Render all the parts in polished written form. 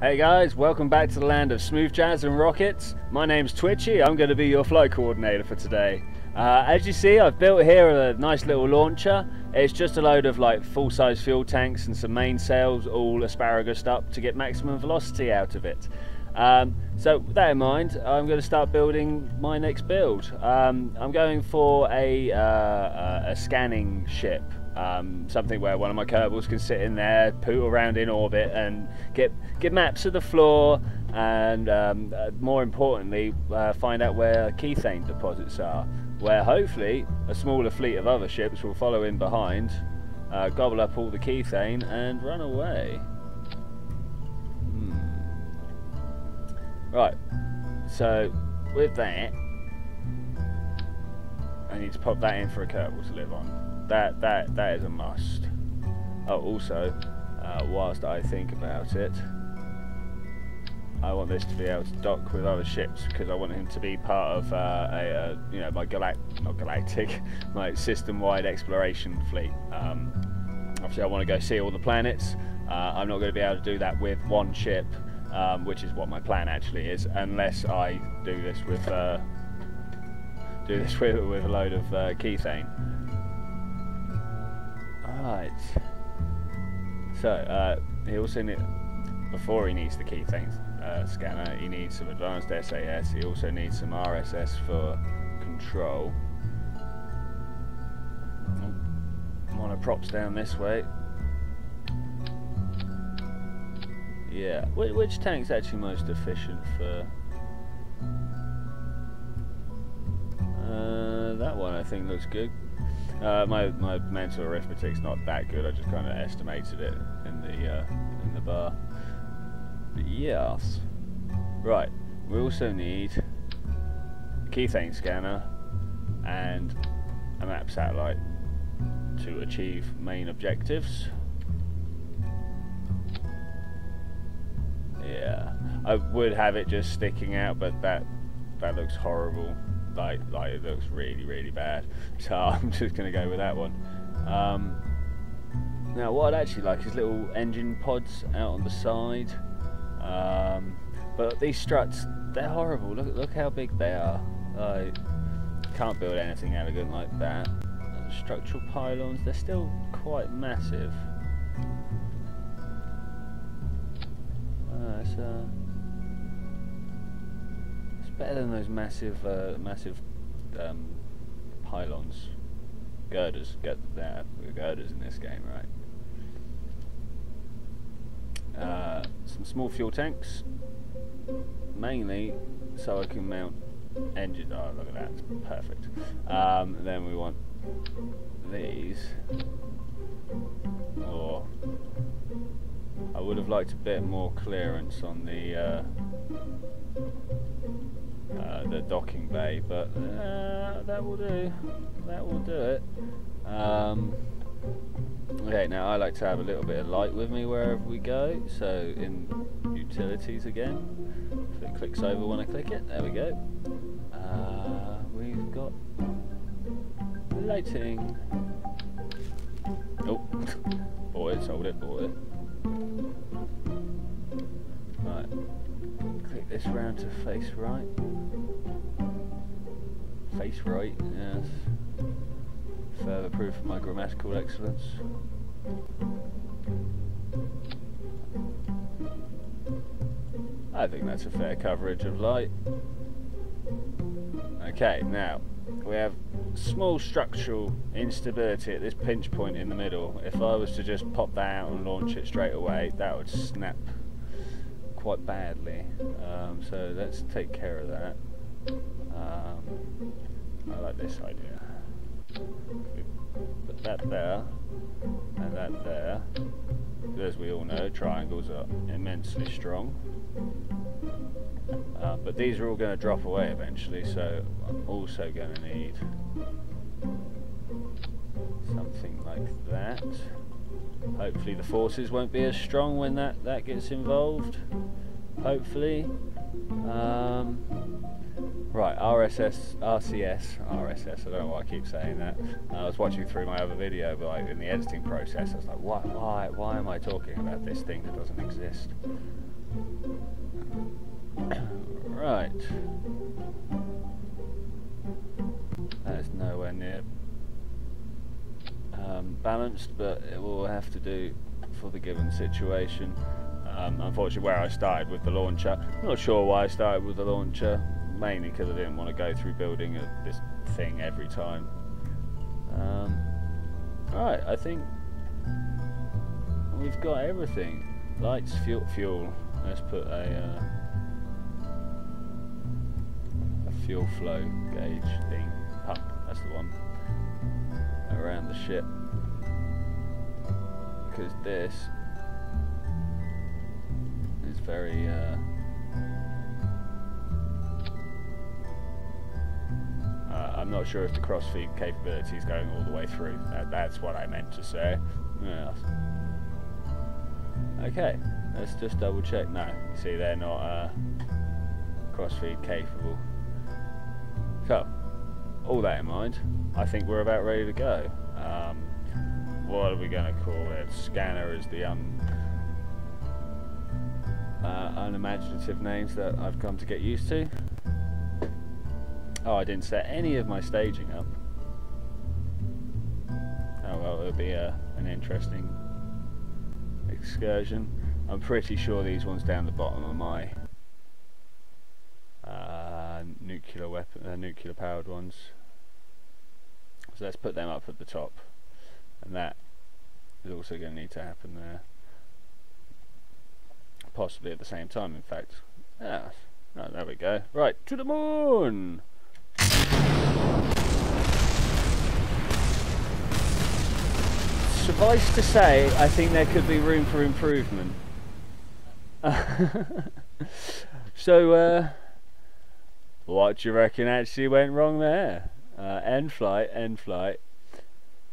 Hey guys, welcome back to the land of smooth jazz and rockets. My name's Twitchi, I'm going to be your flight coordinator for today. As you see, I've built here a nice little launcher. It's just a load of like full-size fuel tanks and some mainsails all asparagus up to get maximum velocity out of it. So with that in mind, I'm going to start building my next build. I'm going for a scanning ship. Something where one of my Kerbals can sit in there, poot around in orbit and get maps of the floor and more importantly find out where kethane deposits are, where hopefully a smaller fleet of other ships will follow in behind, gobble up all the kethane and run away. Right, so with that I need to pop that in for a Kerbal to live on. That is a must. Oh, also, whilst I think about it, I want this to be able to dock with other ships because I want him to be part of you know, my my system-wide exploration fleet. Obviously, I want to go see all the planets. I'm not going to be able to do that with one ship, which is what my plan actually is, unless I do this with a load of kethane. Right. So he also before he needs the kethane scanner, he needs some advanced SAS. He also needs some RSS for control. Monoprops down this way. Yeah. Which tank's actually most efficient for? That one I think looks good. My mental arithmetic's not that good. I just kind of estimated it in the bar. But yes. Right. We also need a kethane scanner and a map satellite to achieve main objectives. Yeah. I would have it just sticking out, but that looks horrible. Like it looks really bad, so I'm just going to go with that one. Now what I'd actually like is little engine pods out on the side, but these struts, they're horrible. Look how big they are. I can't build anything elegant like that. Structural pylons, they're still quite massive. Better than those massive pylons, girders. Get that, girders in this game, right? Some small fuel tanks, mainly so I can mount engine. Oh, look at that, it's perfect. Then we want these, or I would have liked a bit more clearance on the docking bay, but that will do. That will do it. Okay, now I like to have a little bit of light with me wherever we go. So in utilities again, if it clicks over when I click it, there we go. We've got lighting. Oh, bought it, sold it, bought it. Right. Click this round to face right. Face right, yes. Further proof of my grammatical excellence. I think that's a fair coverage of light. Okay, now we have small structural instability at this pinch point in the middle. If I was to just pop that out and launch it straight away, that would snap quite badly. So let's take care of that. I like this idea. Put that there and that there. As we all know, triangles are immensely strong. But these are all going to drop away eventually, so I'm also going to need something like that. Hopefully the forces won't be as strong when that gets involved. Hopefully. Right, RCS, I don't know why I keep saying that. I was watching through my other video, but like in the editing process, I was like, why am I talking about this thing that doesn't exist? Right. That is nowhere near balanced, but it will have to do for the given situation. Unfortunately, where I started with the launcher, I'm not sure why I started with the launcher. Mainly because I didn't want to go through building this thing every time. Right, I think we've got everything. Lights, fuel. Let's put a fuel flow gauge thing, pump. That's the one around the ship. Because this is very. I'm not sure if the cross-feed capability is going all the way through. That's what I meant to say. Yeah. Okay, let's just double check. No, you see they're not cross-feed capable. So, all that in mind, I think we're about ready to go. What are we going to call it? Scanner is the unimaginative names that I've come to get used to. Oh, I didn't set any of my staging up. Oh well, it'll be an interesting excursion. I'm pretty sure these ones down the bottom are my nuclear powered ones. So let's put them up at the top, and that is also going to need to happen there, possibly at the same time. In fact, oh, there we go. Right, to the moon. Suffice to say, I think there could be room for improvement. So, what do you reckon actually went wrong there? End flight.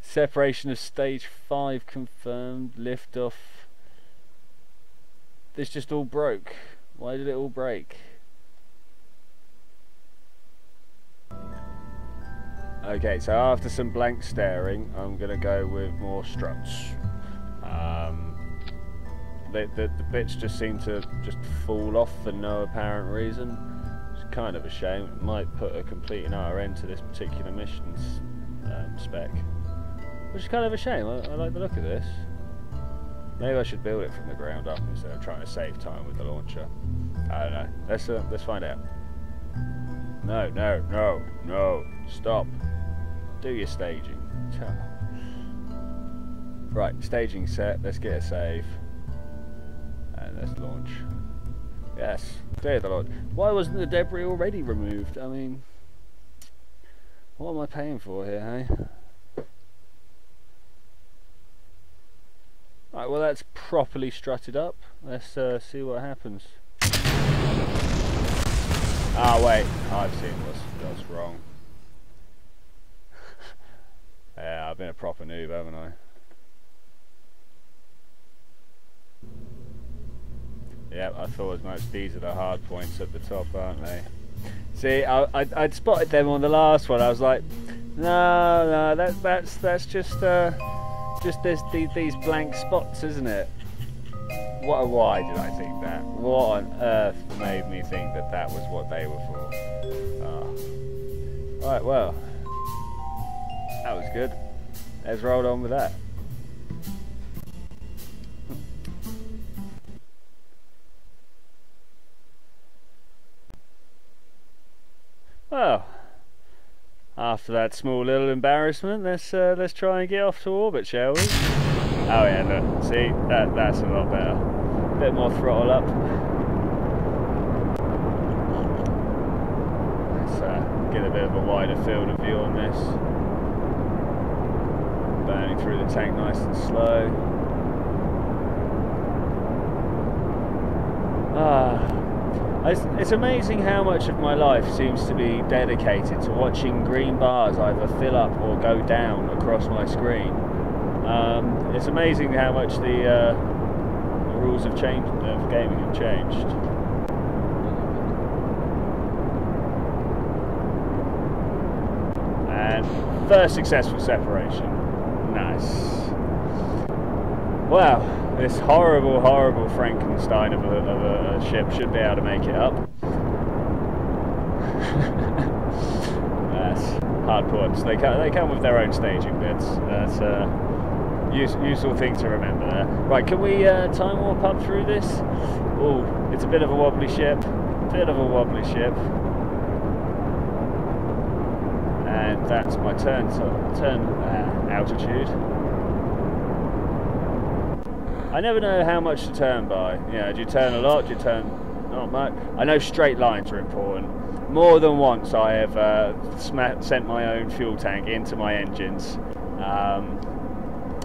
Separation of stage 5 confirmed. Liftoff. This just all broke. Why did it all break? Okay, so after some blank staring, I'm going to go with more struts. The bits just seem to just fall off for no apparent reason. It's kind of a shame. It might put a completing RN to this particular mission's spec. Which is kind of a shame. I like the look of this. Maybe I should build it from the ground up instead of trying to save time with the launcher. I don't know. Let's find out. No. Stop. Do your staging. Right, staging set. Let's get a save. And let's launch. Yes, clear the launch. Why wasn't the debris already removed? I mean, what am I paying for here, hey? Right, well that's properly strutted up. Let's see what happens. Ah, wait, I've seen what's wrong. Yeah, I've been a proper noob, haven't I? Yeah, I thought as much. These are the hard points at the top, aren't they? See, I'd spotted them on the last one. I was like, no, that's just these blank spots, isn't it? Why did I think that? What on earth made me think that was what they were for? Oh. Right, well, that was good. Let's roll on with that. Well, after that small little embarrassment, let's try and get off to orbit, shall we? Oh yeah, look, see, that's a lot better. A bit more throttle up. Let's get a bit of a wider field of view on this. Burning through the tank nice and slow. It's amazing how much of my life seems to be dedicated to watching green bars either fill up or go down across my screen. It's amazing how much the rules of gaming have changed. And first successful separation. Nice. Wow, this horrible, horrible Frankenstein of a ship should be able to make it up. That's hard points. They come with their own staging bits. That's a useful thing to remember there. Right, can we time warp up through this? Oh, it's a bit of a wobbly ship. Bit of a wobbly ship. And that's my turn altitude. I never know how much to turn by. You know, do you turn a lot? Do you turn not much? I know straight lines are important. More than once I have sent my own fuel tank into my engines.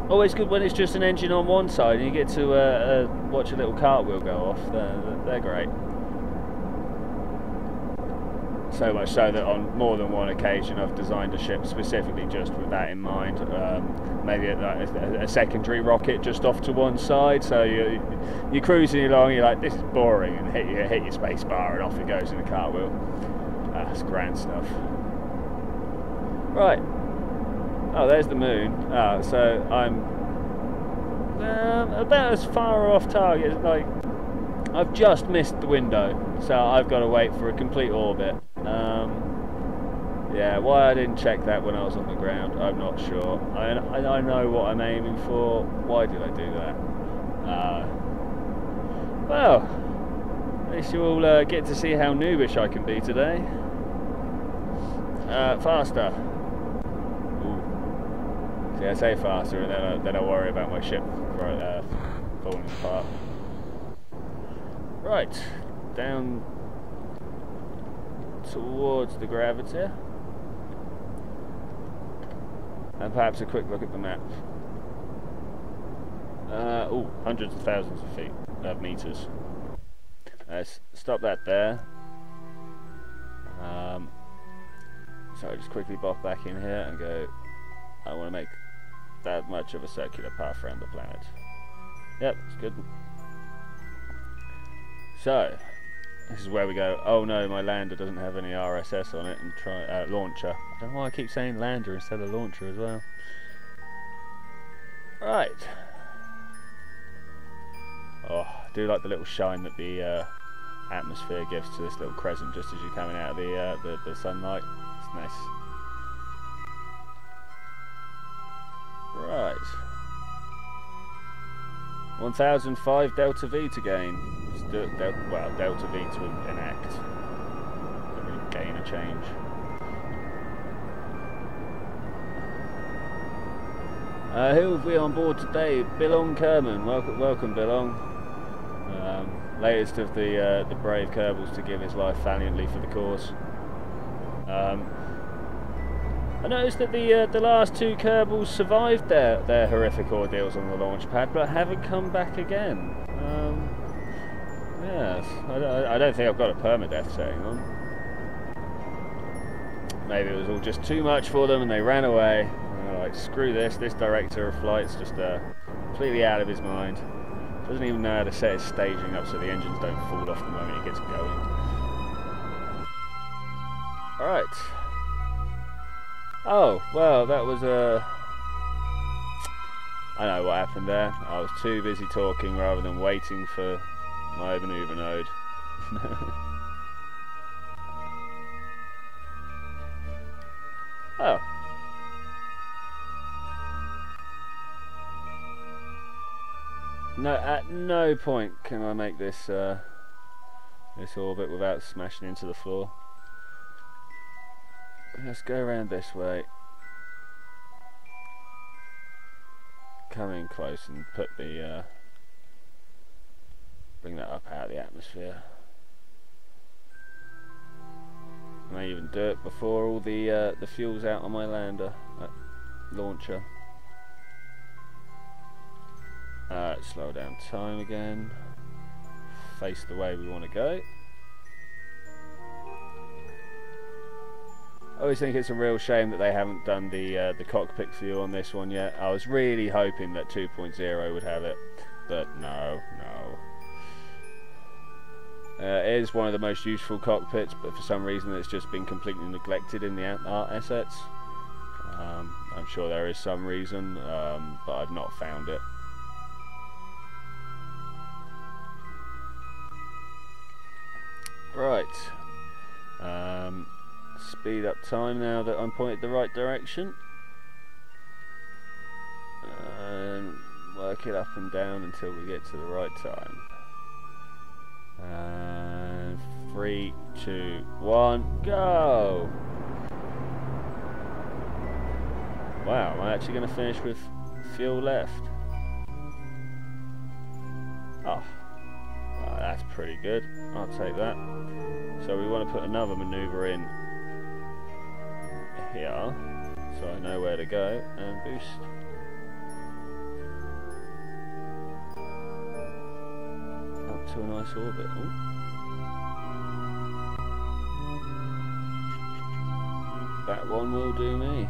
Always good when it's just an engine on one side and you get to watch a little cartwheel go off. They're great. So much so that on more than one occasion I've designed a ship specifically just with that in mind. Maybe a secondary rocket just off to one side, so you're cruising along, you're like, this is boring, and hit your space bar and off it goes in a cartwheel. That's grand stuff. Right. Oh, there's the moon. So I'm about as far off target as, like, I've just missed the window, so I've got to wait for a complete orbit. Yeah, why I didn't check that when I was on the ground, I'm not sure. I know what I'm aiming for. Why did I do that? Well, at least you all get to see how noobish I can be today. Faster. Ooh. See, I say faster, and then I worry about my ship falling apart. Right, down towards the gravity. And perhaps a quick look at the map. Oh, hundreds of thousands of feet, meters. Let's stop that there. So I just quickly bop back in here and go, I want to make that much of a circular path around the planet. Yep, it's good. So, this is where we go. Oh no, my lander doesn't have any RSS on it, and try launcher. I don't know why I keep saying lander instead of launcher as well. Right. Oh, I do like the little shine that the atmosphere gives to this little crescent just as you're coming out of the sunlight. It's nice. Right. 1005 delta V to gain. Well, delta V to enact. Don't really gain a change. Who have we on board today? Bilong Kerman. Welcome Bilong. Latest of the brave Kerbals to give his life valiantly for the cause. I noticed that the last two Kerbals survived their horrific ordeals on the launch pad, but haven't come back again. Yes, I don't think I've got a permadeath setting on. Maybe it was all just too much for them and they ran away. Like, screw this director of flight's just completely out of his mind. Doesn't even know how to set his staging up so the engines don't fall off the moment he gets going. Alright. Oh, well, that was I know what happened there. I was too busy talking rather than waiting for my maneuver node. Oh. No, at no point can I make this this orbit without smashing into the floor. Let's go around this way. Come in close and put the bring that up out of the atmosphere. I may even do it before all the fuel's out on my lander launcher. Slow down time again. Face the way we want to go. I always think it's a real shame that they haven't done the cockpit view on this one yet. I was really hoping that 2.0 would have it, but no. It is one of the most useful cockpits, but for some reason it's just been completely neglected in the art assets. I'm sure there is some reason, but I've not found it. Right. Speed up time now that I'm pointed the right direction. And work it up and down until we get to the right time. And 3, 2, 1, go! Wow, am I actually going to finish with fuel left? Oh, well, that's pretty good. I'll take that. So we want to put another manoeuvre in here, so I know where to go, and boost. Up to a nice orbit. Ooh. That one will do me.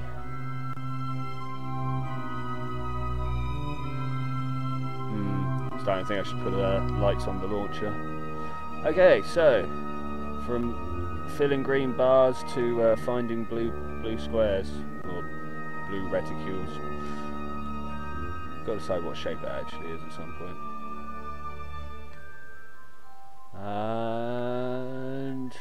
I think I should put lights on the launcher. Okay, so from filling green bars to finding blue squares or blue reticules. Got to decide what shape that actually is at some point. And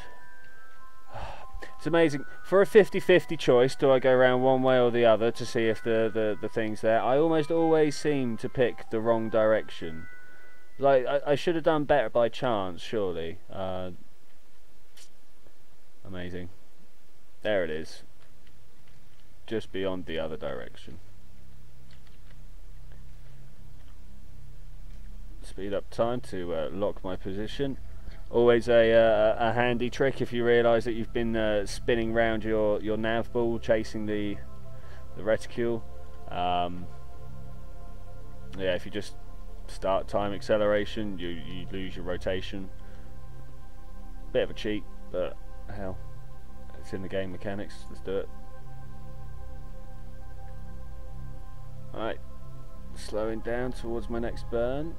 it's amazing. For a 50-50 choice, do I go around one way or the other to see if the thing's there? I almost always seem to pick the wrong direction. Like, I should have done better by chance, surely. Amazing. There it is. Just beyond the other direction. Speed up time to lock my position. Always a handy trick if you realise that you've been spinning round your nav ball chasing the reticule. Yeah, if you just start time acceleration, you lose your rotation. Bit of a cheat, but hell, it's in the game mechanics. Let's do it. Alright, slowing down towards my next burn.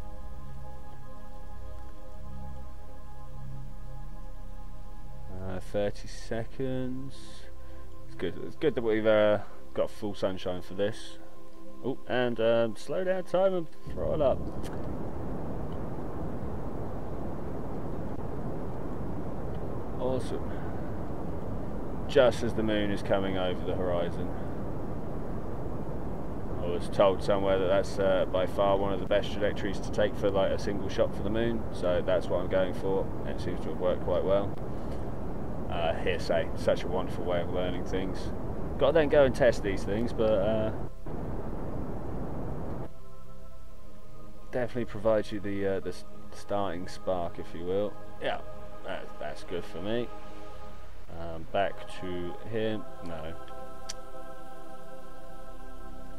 Uh, 30 seconds. It's good. It's good that we've got full sunshine for this. Oh, and slow down time and throttle up. Awesome. Just as the moon is coming over the horizon. I was told somewhere that that's by far one of the best trajectories to take for like a single shot for the moon, so that's what I'm going for. It seems to have worked quite well. Hearsay, such a wonderful way of learning things. Got to then go and test these things, but definitely provides you the starting spark, if you will. Yeah, that's good for me. Back to him. No.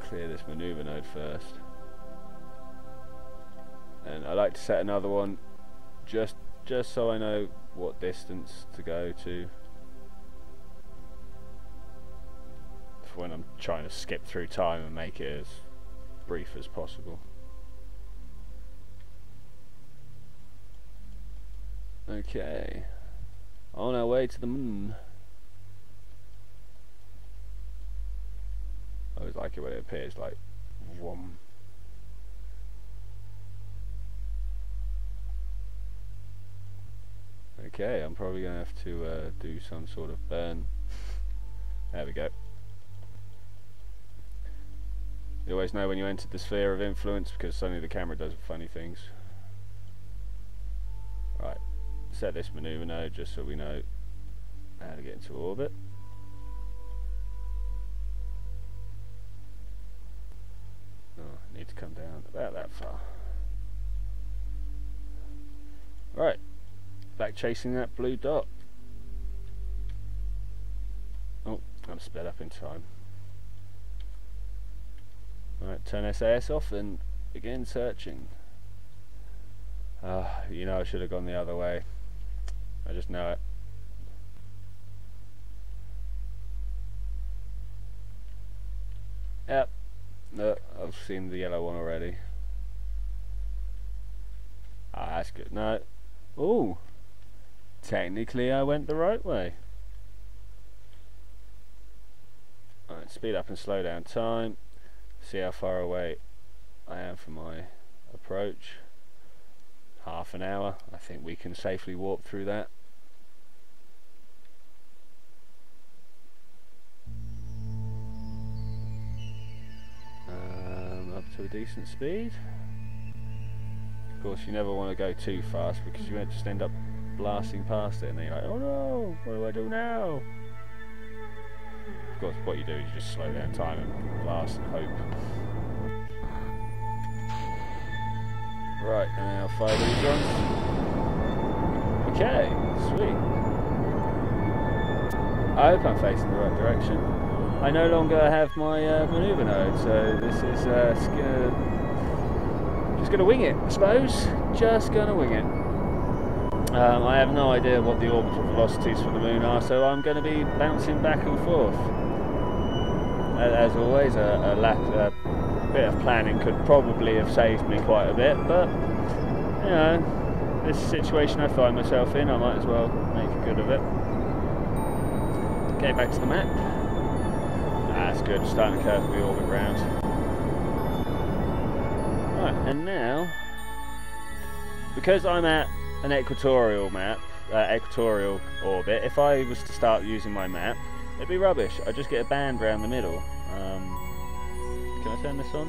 Clear this maneuver node first. And I like to set another one just so I know what distance to go to for when I'm trying to skip through time and make it as brief as possible. Okay, on our way to the moon. I always like it when it appears like whoom. Okay, I'm probably going to have to do some sort of burn. There we go. You always know when you enter the sphere of influence because suddenly the camera does funny things. Right, set this maneuver node just so we know how to get into orbit. Oh, I need to come down about that far. Right. Back chasing that blue dot. Oh, I'm sped up in time. Alright, turn SAS off and begin searching. You know I should have gone the other way. I just know it. Yep. No, I've seen the yellow one already. Ah, that's good. No. Ooh. Technically I went the right way. Alright, speed up and slow down time. See how far away I am from my approach. Half an hour. I think we can safely warp through that. Up to a decent speed. Of course, you never want to go too fast because you might just end up blasting past it, and then you're like, oh no, what do I do now? Of course, what you do is you just slow down time and blast and hope. Right, and now fire these on. Okay, sweet. I hope I'm facing the right direction. I no longer have my maneuver node, so this is just gonna wing it, I suppose. Just gonna wing it. I have no idea what the orbital velocities for the moon are, so I'm going to be bouncing back and forth. As always, a bit of planning could probably have saved me quite a bit, but you know, this situation I find myself in, I might as well make a good of it. Okay, back to the map. That's good, starting to curve the orbit round. Right, and now, because I'm at an equatorial map, equatorial orbit, if I was to start using my map, it'd be rubbish. I'd just get a band around the middle. Can I turn this on?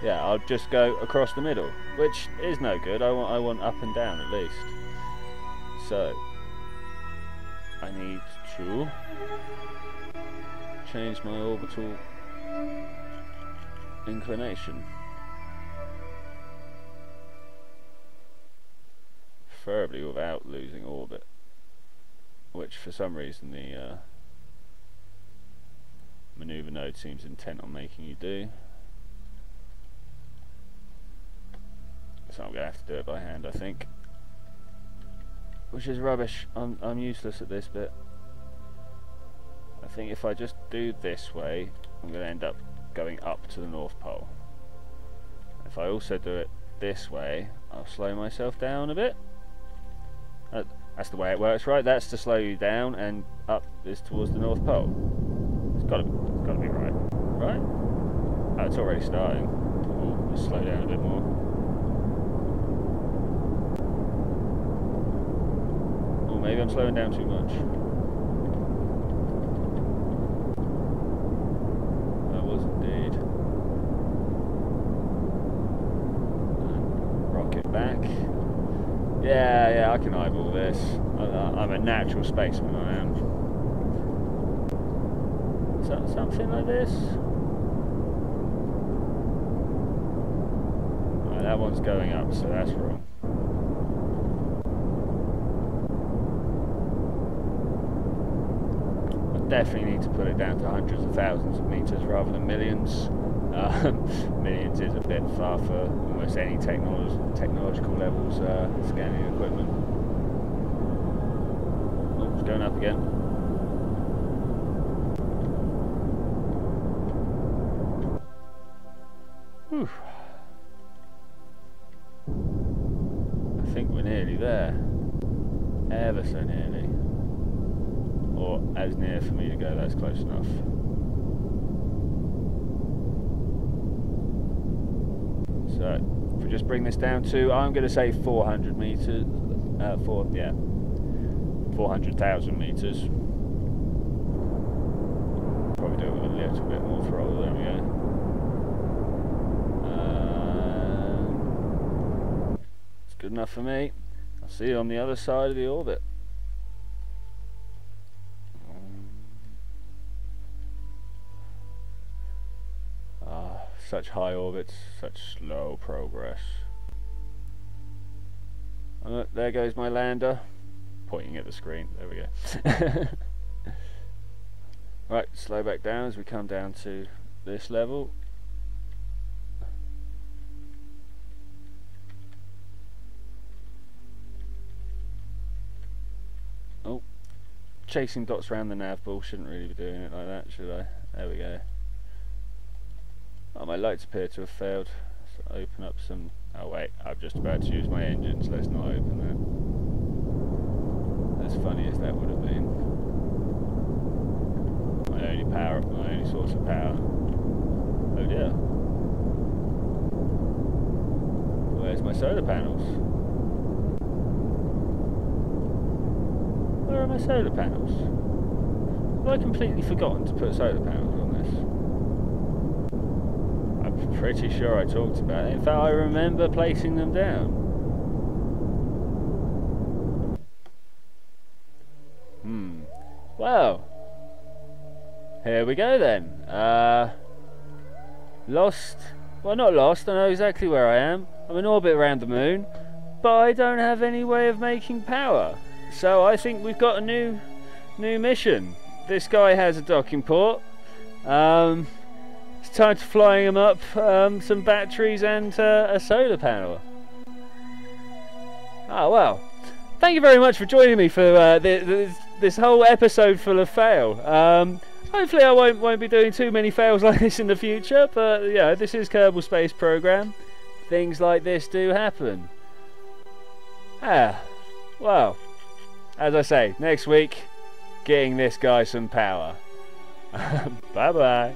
Yeah, I'll just go across the middle, which is no good. I want up and down at least. So I need to change my orbital inclination. Preferably without losing orbit, which for some reason the maneuver node seems intent on making you do. So I'm going to have to do it by hand, I think, which is rubbish. I'm useless at this bit. I think if I just do this way, I'm going to end up going up to the North Pole. If I also do it this way, I'll slow myself down a bit. That's the way it works, right? That's to slow you down, and up is towards the North Pole. It's got to be right, right? Oh, it's already starting. Ooh, just slow down a bit more. Oh, maybe I'm slowing down too much. I was indeed. And rocket back. Yeah, I can eyeball this. I'm a natural spaceman, I am. Something like this? Right, that one's going up, so that's wrong. I definitely need to put it down to hundreds of thousands of meters rather than millions. Millions is a bit far for almost any technological levels scanning equipment. Oh, it's going up again. Whew. I think we're nearly there. Ever so nearly. Or as near for me to go, that's close enough. So, if we just bring this down to, I'm going to say 400 meters, 400,000 meters. Probably do it with a little bit more throttle, there we go. It's good enough for me. I'll see you on the other side of the orbit. Such high orbits, such slow progress. Look, there goes my lander, pointing at the screen. There we go. Right, slow back down as we come down to this level. Oh, chasing dots around the nav ball, shouldn't really be doing it like that, should I? There we go. Oh, my lights appear to have failed. So open up some... Oh wait, I'm just about to use my engines. Let's not open that. As funny as that would have been. My only new source of power. Oh dear. Where's my solar panels? Where are my solar panels? Have I completely forgotten to put solar panels on this? I'm pretty sure I talked about it. In fact, I remember placing them down. Well, here we go then. Lost. Well, not lost. I know exactly where I am. I'm in orbit around the moon, but I don't have any way of making power. So I think we've got a new mission. This guy has a docking port. It's time to flying him up some batteries and a solar panel. Oh well. Thank you very much for joining me for this whole episode full of fail. Hopefully I won't be doing too many fails like this in the future, but yeah, this is Kerbal Space Program. Things like this do happen. Well, as I say, next week, getting this guy some power. Bye bye.